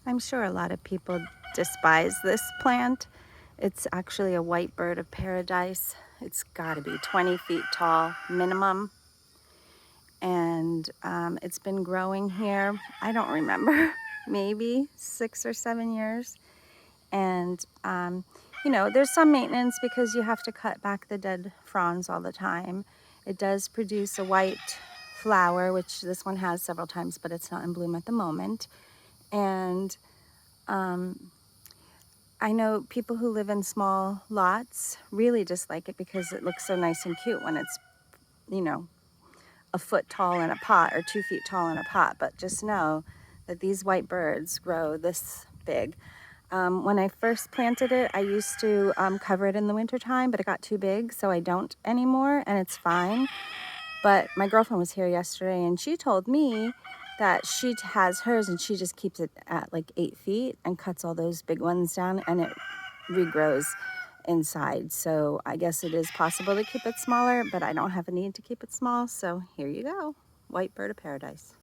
I'm sure a lot of people despise this plant. It's actually a white bird of paradise. It's got to be 20 feet tall minimum. And it's been growing here, I don't remember, maybe 6 or 7 years. And, there's some maintenance because you have to cut back the dead fronds all the time. It does produce a white flower, which this one has several times, but it's not in bloom at the moment. And I know people who live in small lots really dislike it because it looks so nice and cute when it's, you know, a foot tall in a pot or 2 feet tall in a pot. But just know that these white birds grow this big. When I first planted it, I used to cover it in the wintertime, but it got too big, so I don't anymore, and it's fine. But my girlfriend was here yesterday, and she told me that she has hers, and she just keeps it at like 8 feet and cuts all those big ones down, and it regrows inside. So I guess it is possible to keep it smaller, but I don't have a need to keep it small, so here you go. White bird of paradise.